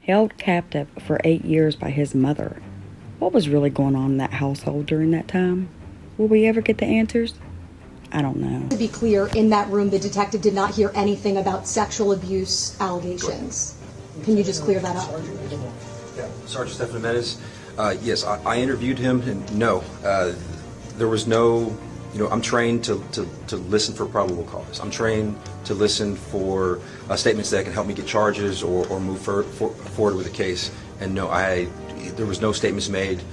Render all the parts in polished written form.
held captive for 8 years by his mother. What was really going on in that household during that time? Will we ever get the answers? I don't know. To be clear, in that room, the detective did not hear anything about sexual abuse allegations. Can you just clear that up? Yeah, Sergeant Stephen Menace. Yes, I interviewed him, and no, there was no. I'm trained to listen for probable cause. I'm trained to listen for statements that can help me get charges or move forward with a case. And no, there was no statements made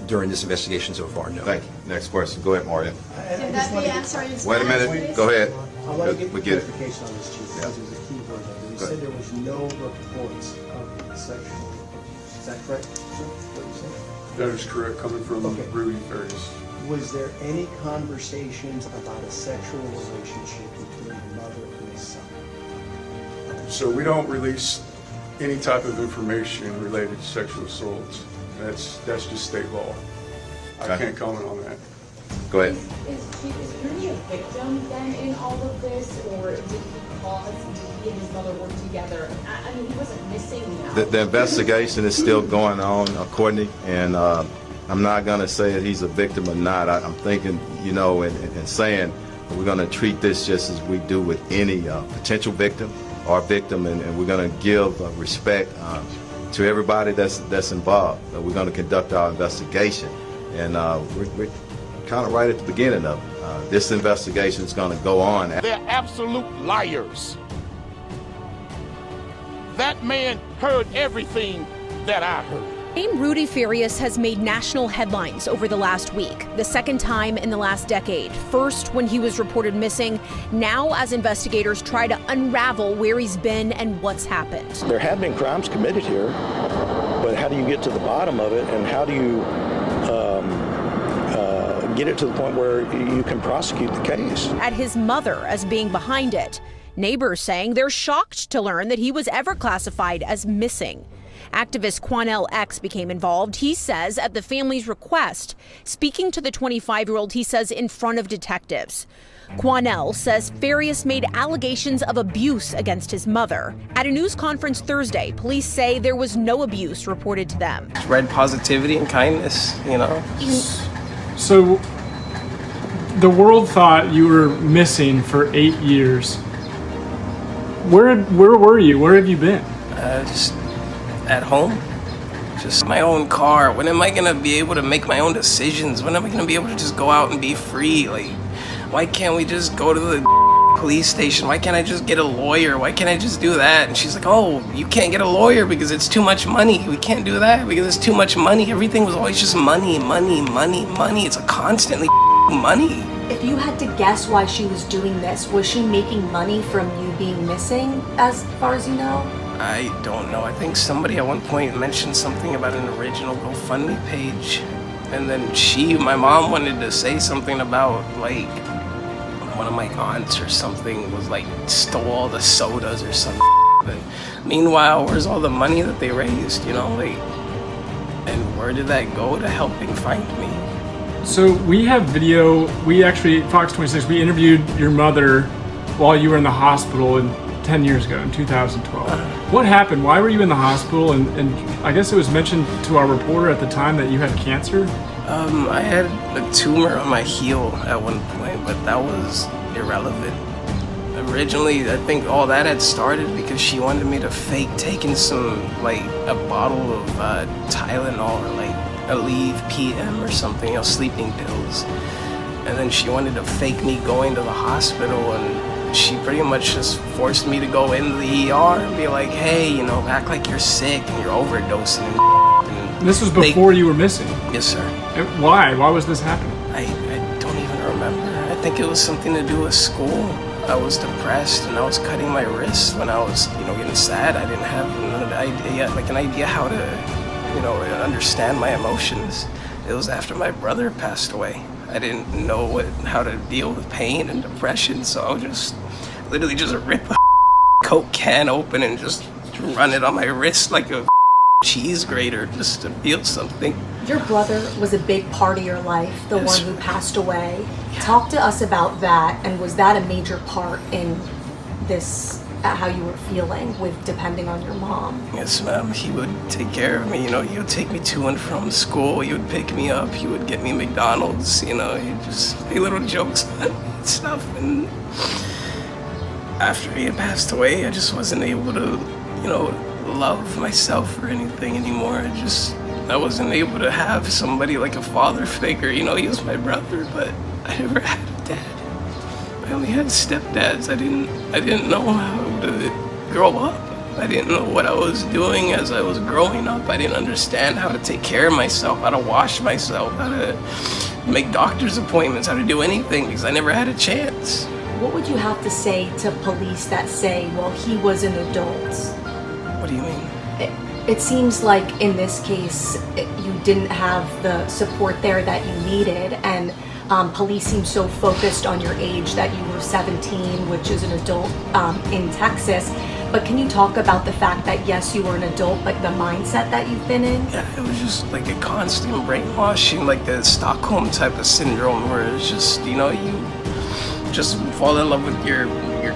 during this investigation so far. No. Thank you. Next question. Go ahead, Mario. Can that be answered in Wait a minute. Spanish, Go ahead. I want to We get get it. clarification on this, Chief, because there's a key word there. You said there was no reports of sexual abuse. Is that correct, sir? What you said? That is correct, coming from Okay. Rudy Farias. Was there any conversations about a sexual relationship between the mother and the son? So we don't release any type of information related to sexual assaults. That's just state law. I Okay. can't comment on that. Go ahead. Is Rudy a victim then in all of this, or did he cause, did he and his mother work together? I mean, he wasn't missing now. The investigation is still going on, Courtney, and I'm not going to say that he's a victim or not. I'm thinking, and saying we're going to treat this just as we do with any potential victim or victim, and we're going to give respect to everybody that's involved. We're going to conduct our investigation, and we're kind of right at the beginning of it. This investigation is going to go on. They're absolute liars. That man heard everything that I heard. Name Rudy Farias has made national headlines over the last week, the second time in the last decade. First when he was reported missing, now as investigators try to unravel where he's been and what's happened. There have been crimes committed here, but how do you get to the bottom of it, and how do you get it to the point where you can prosecute the case? At his mother as being behind it. Neighbors saying they're shocked to learn that he was ever classified as missing. Activist Quanell X became involved, he says, at the family's request, speaking to the 25-year-old, he says, in front of detectives. Quanell says Farias made allegations of abuse against his mother. At a news conference Thursday, police say there was no abuse reported to them. Spread positivity and kindness, So, the world thought you were missing for 8 years. Where were you? Where have you been? Just at home. Just my own car. When am I gonna be able to make my own decisions? When am I gonna be able to just go out and be free? Like, why can't we just go to the police station? Why can't I just get a lawyer? Why can't I just do that? And she's like, oh, you can't get a lawyer because it's too much money. We can't do that because it's too much money. Everything was always just money, money, money, money. It's a constantly money. If you had to guess why she was doing this, was she making money from you being missing, as far as you know? I don't know. I think somebody at one point mentioned something about an original GoFundMe page. And then my mom wanted to say something about, like, one of my aunts or something was, like, stole all the sodas or something. But meanwhile, where's all the money that they raised, and where did that go to helping find me? So we have video. Fox 26, we interviewed your mother while you were in the hospital 10 years ago, in 2012. What happened? Why were you in the hospital? And I guess it was mentioned to our reporter at the time that you had cancer. I had a tumor on my heel at one point, but that was irrelevant. Originally, I think all that had started because she wanted me to fake taking a bottle of Tylenol or Aleve PM or something, sleeping pills. And then she wanted to fake me going to the hospital, and she pretty much just forced me to go into the ER and be like, hey, act like you're sick and you're overdosing. And this was before you were missing? Yes, sir. Why? Why was this happening? I don't even remember. I think it was something to do with school. I was depressed and I was cutting my wrists when I was, getting sad. I didn't have an idea how to, understand my emotions. It was after my brother passed away. I didn't know how to deal with pain and depression, so I would just literally just rip a Coke can open and just run it on my wrist like a cheese grater just to feel something. Your brother was a big part of your life, the Yes. one who passed away. Talk to us about that, and was that a major part in this at how you were feeling with depending on your mom? Yes, ma'am. He would take care of me. You know, he would take me to and from school. He would pick me up. He would get me McDonald's. You know, he'd just make little jokes and stuff. And after he had passed away, I just wasn't able to, you know, love myself or anything anymore. I wasn't able to have somebody like a father figure. You know, he was my brother, but I never had a dad. I only had stepdads. I didn't know how to grow up. I didn't know what I was doing as I was growing up. I didn't understand how to take care of myself, how to wash myself, how to make doctor's appointments, how to do anything, because I never had a chance. What would you have to say to police that say, well, he was an adult? What do you mean? It seems like in this case, you didn't have the support there that you needed, and police seem so focused on your age that you were 17, which is an adult in Texas. But can you talk about the fact that, yes, you were an adult, but the mindset that you've been in? Yeah, it was just like a constant brainwashing, like the Stockholm type of syndrome, where it's just, you know, you just fall in love with your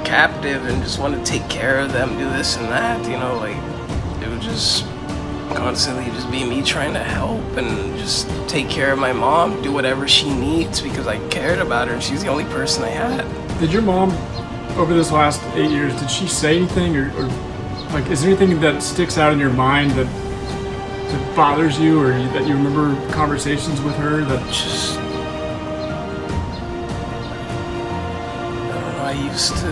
captive and just want to take care of them, do this and that, you know, like it would just constantly just be me trying to help and just take care of my mom, do whatever she needs because I cared about her and she's the only person I had. Did your mom, over this last 8 years, did she say anything or like, is there anything that sticks out in your mind that bothers you or that you remember conversations with her that just, I used to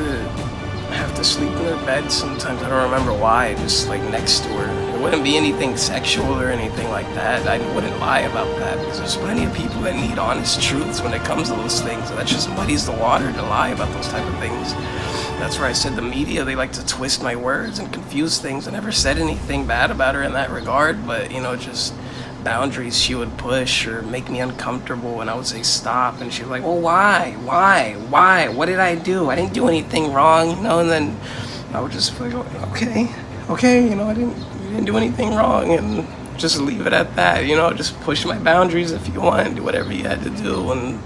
have to sleep in her bed sometimes. I don't remember why, just like next to her. It wouldn't be anything sexual or anything like that. I wouldn't lie about that because there's plenty of people that need honest truths when it comes to those things. That just muddies the water to lie about those type of things. That's where I said the media, they like to twist my words and confuse things. I never said anything bad about her in that regard, but you know, just boundaries she would push or make me uncomfortable and I would say stop and she was like, well, why, what did I do? I didn't do anything wrong, you know, and then I would just be like, okay, you know, I didn't do anything wrong and just leave it at that, you know, just push my boundaries if you want, do whatever you had to do. And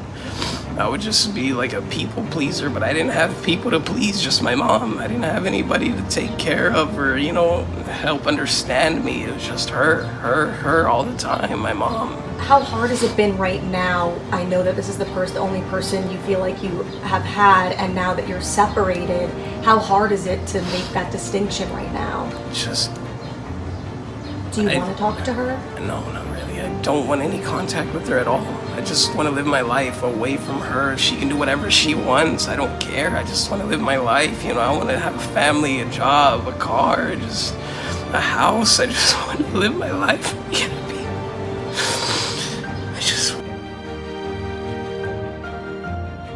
I would just be like a people pleaser, but I didn't have people to please, just my mom. I didn't have anybody to take care of or, you know, help understand me. It was just her all the time, my mom. How hard has it been right now? I know that this is the only person you feel like you have had, and now that you're separated, how hard is it to make that distinction right now? Just... Do you want to talk to her? No, not really. I don't want any contact with her at all. I just want to live my life away from her. She can do whatever she wants. I don't care. I just want to live my life. You know, I want to have a family, a job, a car, just a house. I just want to live my life.